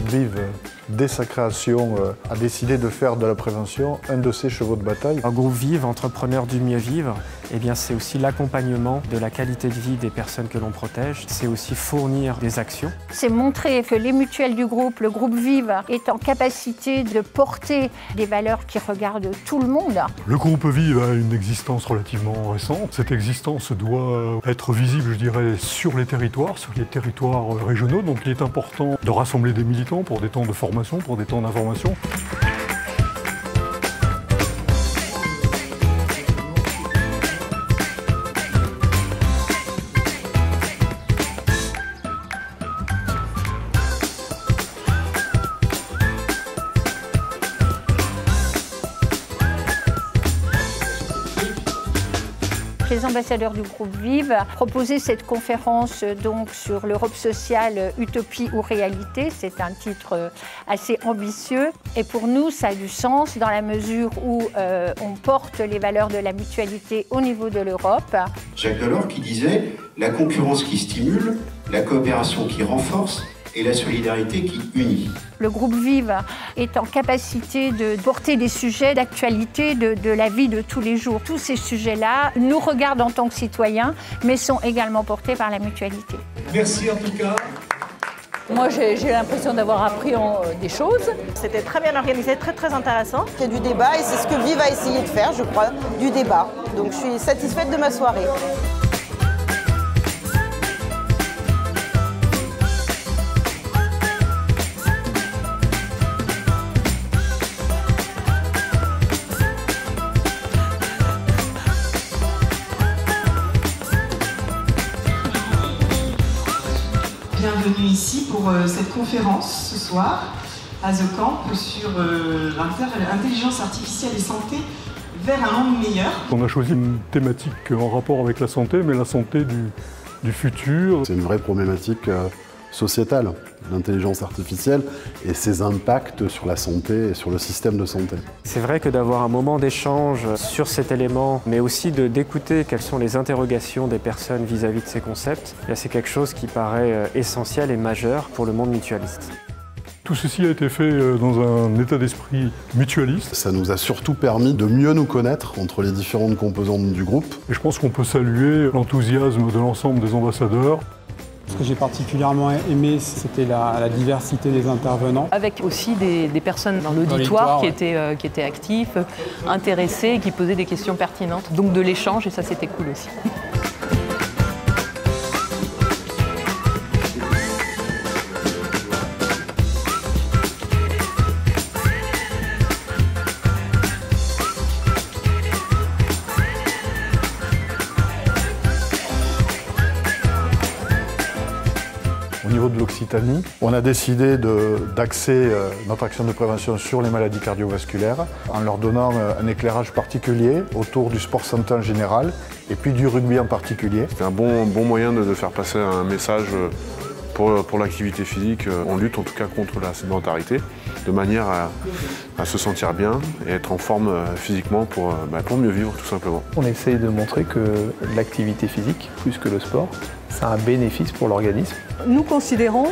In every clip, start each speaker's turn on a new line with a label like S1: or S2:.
S1: Vive, dès sa création, a décidé de faire de la prévention un de ses chevaux de bataille.
S2: Un groupe Vive, entrepreneur du mieux vivre, eh bien, c'est aussi l'accompagnement de la qualité de vie des personnes que l'on protège. C'est aussi fournir des actions.
S3: C'est montrer que les mutuelles du groupe, le groupe Vive, est en capacité de porter des valeurs qui regardent tout le monde.
S4: Le groupe Vive a une existence relativement récente. Cette existence doit être visible, je dirais, sur les territoires régionaux. Donc il est important de rassembler des militants pour des temps de formation, pour des temps d'information.
S3: Les ambassadeurs du groupe Vive proposaient cette conférence donc sur l'Europe sociale, utopie ou réalité. C'est un titre assez ambitieux. Et pour nous, ça a du sens dans la mesure où on porte les valeurs de la mutualité au niveau de l'Europe.
S5: Jacques Delors qui disait « La concurrence qui stimule, la coopération qui renforce et la solidarité qui unit ».
S3: Le groupe Vive est en capacité de porter des sujets d'actualité de la vie de tous les jours. Tous ces sujets-là nous regardent en tant que citoyens, mais sont également portés par la mutualité.
S6: Merci en tout cas.
S7: Moi, j'ai l'impression d'avoir appris des choses.
S8: C'était très bien organisé, très intéressant.
S9: Il y a du débat et c'est ce que Vive a essayé de faire, je crois, du débat. Donc je suis satisfaite de ma soirée.
S10: Bienvenue ici pour cette conférence ce soir à The Camp sur l'intelligence artificielle et santé vers un monde meilleur.
S4: On a choisi une thématique en rapport avec la santé, mais la santé du futur.
S11: C'est une vraie problématique sociétale, l'intelligence artificielle et ses impacts sur la santé et sur le système de santé.
S2: C'est vrai que d'avoir un moment d'échange sur cet élément, mais aussi d'écouter quelles sont les interrogations des personnes vis-à-vis de ces concepts, c'est quelque chose qui paraît essentiel et majeur pour le monde mutualiste.
S4: Tout ceci a été fait dans un état d'esprit mutualiste.
S11: Ça nous a surtout permis de mieux nous connaître entre les différentes composantes du groupe.
S4: Et je pense qu'on peut saluer l'enthousiasme de l'ensemble des ambassadeurs.
S12: Ce que j'ai particulièrement aimé, c'était la diversité des intervenants.
S7: Avec aussi des personnes dans l'auditoire qui étaient actifs, intéressés, qui posaient des questions pertinentes. Donc de l'échange, et ça c'était cool aussi.
S1: Au niveau de l'Occitanie, on a décidé d'axer notre action de prévention sur les maladies cardiovasculaires en leur donnant un éclairage particulier autour du sport santé en général et puis du rugby en particulier.
S13: C'est un bon moyen de faire passer un message pour l'activité physique. On lutte en tout cas contre la sédentarité de manière à se sentir bien et être en forme physiquement pour mieux vivre tout simplement.
S14: On essaye de montrer que l'activité physique, plus que le sport, ça a un bénéfice pour l'organisme.
S15: Nous considérons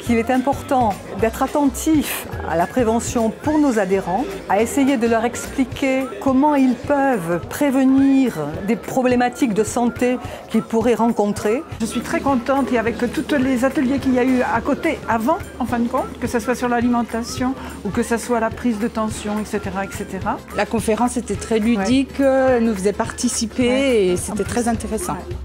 S15: qu'il est important d'être attentif à la prévention pour nos adhérents, à essayer de leur expliquer comment ils peuvent prévenir des problématiques de santé qu'ils pourraient rencontrer.
S16: Je suis très contente et avec tous les ateliers qu'il y a eu à côté, avant, en fin de compte, que ce soit sur l'alimentation ou que ce soit la prise de tension, etc. etc.
S17: La conférence était très ludique, elle nous faisait participer et c'était très intéressant.
S16: Ouais.